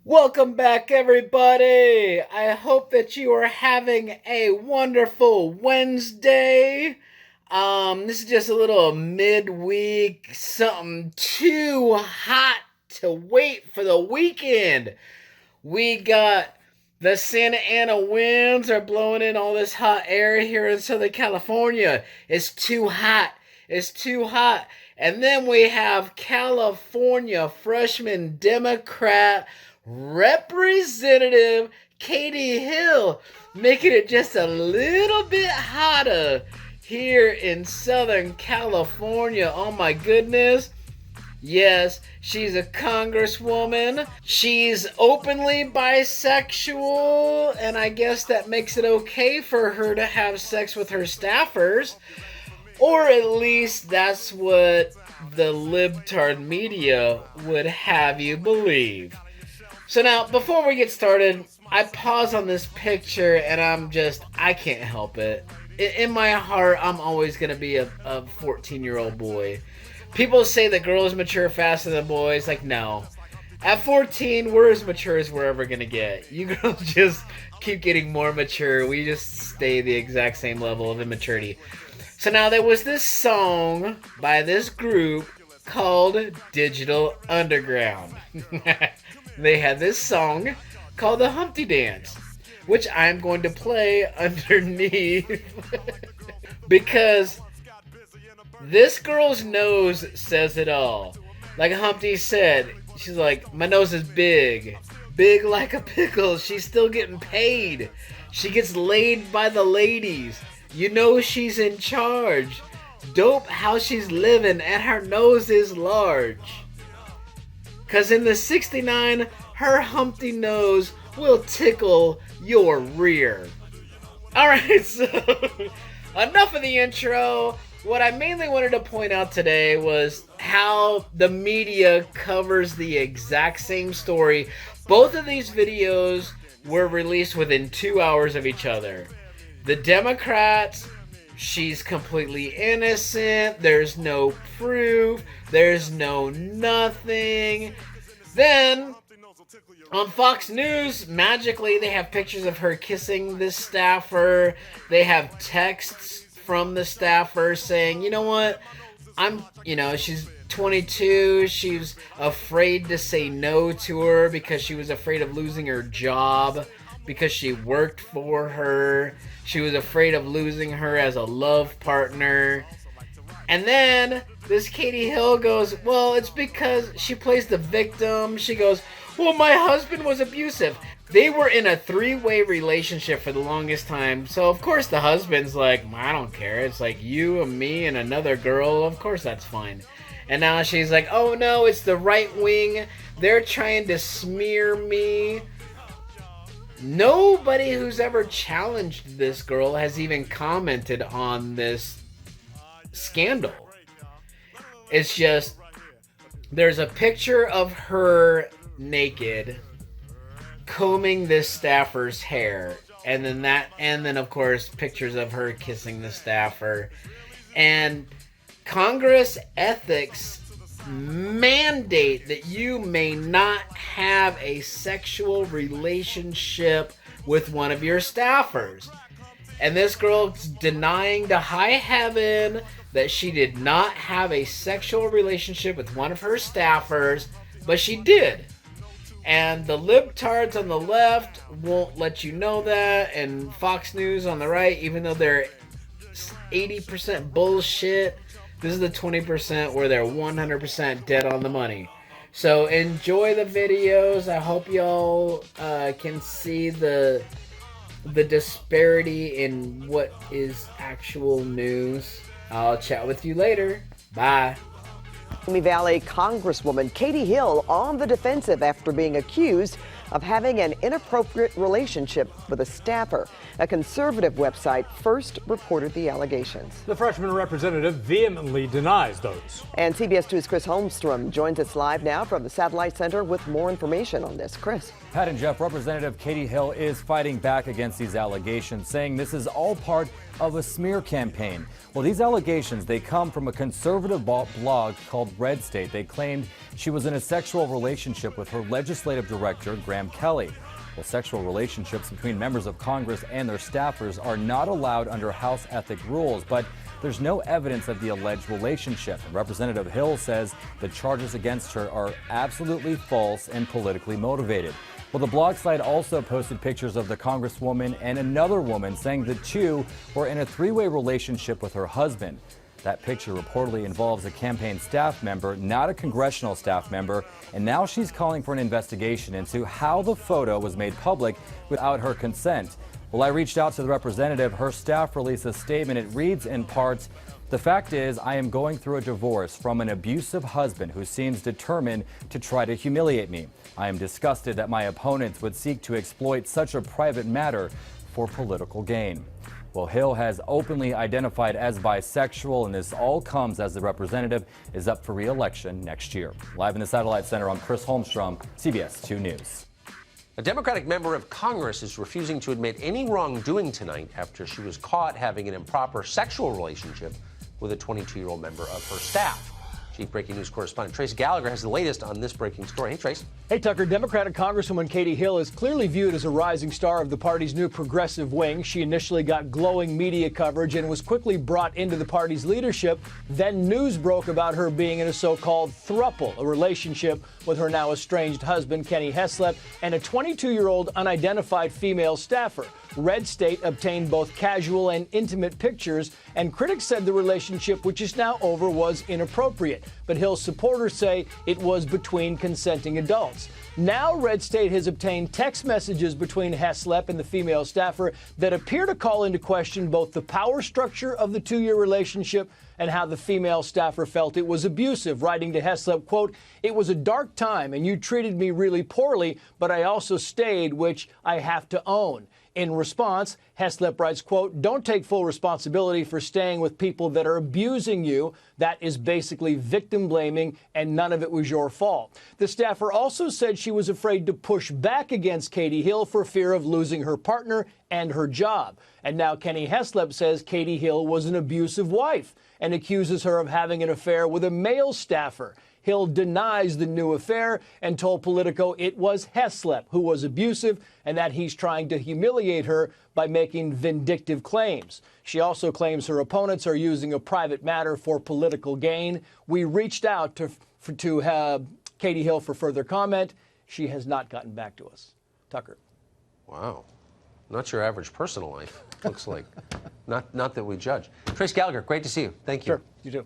Welcome back, everybody. I hope that you are having a wonderful Wednesday. This is just a little midweek, something too hot to wait for the weekend. We got the Santa Ana winds are blowing in all this hot air here in Southern California. It's too hot. It's too hot. And then we have California freshman Democrat Representative Katie Hill making it just a little bit hotter here in Southern California. Oh my goodness. Yes, she's a congresswoman. She's openly bisexual, and I guess that makes it okay for her to have sex with her staffers. Or at least that's what the libtard media would have you believe. So now, before we get started, I pause on this picture and I can't help it. In my heart, I'm always going to be a 14-year-old boy. People say that girls mature faster than boys. Like, no. At 14, we're as mature as we're ever going to get. You girls just keep getting more mature. We just stay the exact same level of immaturity. So now there was this song by this group called Digital Underground. They had this song called the Humpty Dance, which I'm going to play underneath because this girl's nose says it all. Like Humpty said, she's like, my nose is big like a pickle. She's still getting paid. She gets laid by the ladies. You know she's in charge. Dope how she's living and her nose is large. Cause in the 69, her Humpty nose will tickle your rear. Alright, so enough of the intro. What I mainly wanted to point out today was how the media covers the exact same story. Both of these videos were released within 2 hours of each other. The Democrats, she's completely innocent. There's no proof. There's no nothing. Then, on Fox News, magically, they have pictures of her kissing this staffer. They have texts from the staffer saying, you know what? She's 22. She's afraid to say no to her because she was afraid of losing her job because she worked for her. She was afraid of losing her as a love partner. And then this Katie Hill goes, well, it's because she plays the victim. She goes, well, my husband was abusive. They were in a 3-way relationship for the longest time. So, of course, the husband's like, I don't care. It's like you and me and another girl. Of course, that's fine. And now she's like, oh, no, it's the right wing. They're trying to smear me. Nobody who's ever challenged this girl has even commented on this scandal. It's just, there's a picture of her naked combing this staffer's hair, and then of course pictures of her kissing the staffer. And Congress ethics mandate that you may not have a sexual relationship with one of your staffers. And this girl's denying to high heaven that she did not have a sexual relationship with one of her staffers, but she did. And the libtards on the left won't let you know that, and Fox News on the right, even though they're 80% bullshit, this is the 20% where they're 100% dead on the money. So enjoy the videos. I hope y'all can see the disparity in what is actual news. I'll chat with you later. Bye. Miami Valley Congresswoman Katie Hill on the defensive after being accused of having an inappropriate relationship with a staffer. A conservative website first reported the allegations. The freshman representative vehemently denies those. And CBS 2's Chris Holmstrom joins us live now from the Satellite Center with more information on this. Chris. Pat and Jeff, Representative Katie Hill is fighting back against these allegations, saying this is all part of a smear campaign. Well, these allegations, they come from a conservative blog called red state. They claimed she was in a sexual relationship with her legislative director, Graham Kelly. Well, sexual relationships between members of Congress and their staffers are not allowed under House ethic rules, but there's no evidence of the alleged relationship. Representative Hill says the charges against her are absolutely false and politically motivated. Well, the blog site also posted pictures of the Congresswoman and another woman, saying the two were in a three-way relationship with her husband. That picture reportedly involves a campaign staff member, not a congressional staff member, and now she's calling for an investigation into how the photo was made public without her consent. Well, I reached out to the representative. Her staff released a statement. It reads in part, "The fact is, I am going through a divorce from an abusive husband who seems determined to try to humiliate me. I am disgusted that my opponents would seek to exploit such a private matter for political gain." Well, Hill has openly identified as bisexual, and this all comes as the representative is up for re-election next year. Live in the Satellite Center, I'm Chris Holmstrom, CBS 2 News. A Democratic member of Congress is refusing to admit any wrongdoing tonight after she was caught having an improper sexual relationship with a 22-year-old member of her staff. Chief Breaking News correspondent Trace Gallagher has the latest on this breaking story. Hey, Trace. Hey, Tucker. Democratic Congresswoman Katie Hill is clearly viewed as a rising star of the party's new progressive wing. She initially got glowing media coverage and was quickly brought into the party's leadership. Then news broke about her being in a so-called throuple, a relationship with her now estranged husband, Kenny Heslop, and a 22-year-old unidentified female staffer. Red State obtained both casual and intimate pictures, and critics said the relationship, which is now over, was inappropriate. But Hill's supporters say it was between consenting adults. Now Red State has obtained text messages between Heslop and the female staffer that appear to call into question both the power structure of the two-year relationship and how the female staffer felt it was abusive, writing to Heslop, quote, "It was a dark time and you treated me really poorly, but I also stayed, which I have to own." In response, Heslop writes, quote, "Don't take full responsibility for staying with people that are abusing you. That is basically victim blaming, and none of it was your fault." The staffer also said she was afraid to push back against Katie Hill for fear of losing her partner and her job. And now Kenny Heslop says Katie Hill was an abusive wife and accuses her of having an affair with a male staffer. Hill denies the new affair and told Politico it was Heslop who was abusive and that he's trying to humiliate her by making vindictive claims. She also claims her opponents are using a private matter for political gain. We reached out to Katie Hill for further comment. She has not gotten back to us. Tucker. Wow. Not your average personal life, looks like. Not that we judge. Trace Gallagher, great to see you. Thank you. Sure, you too.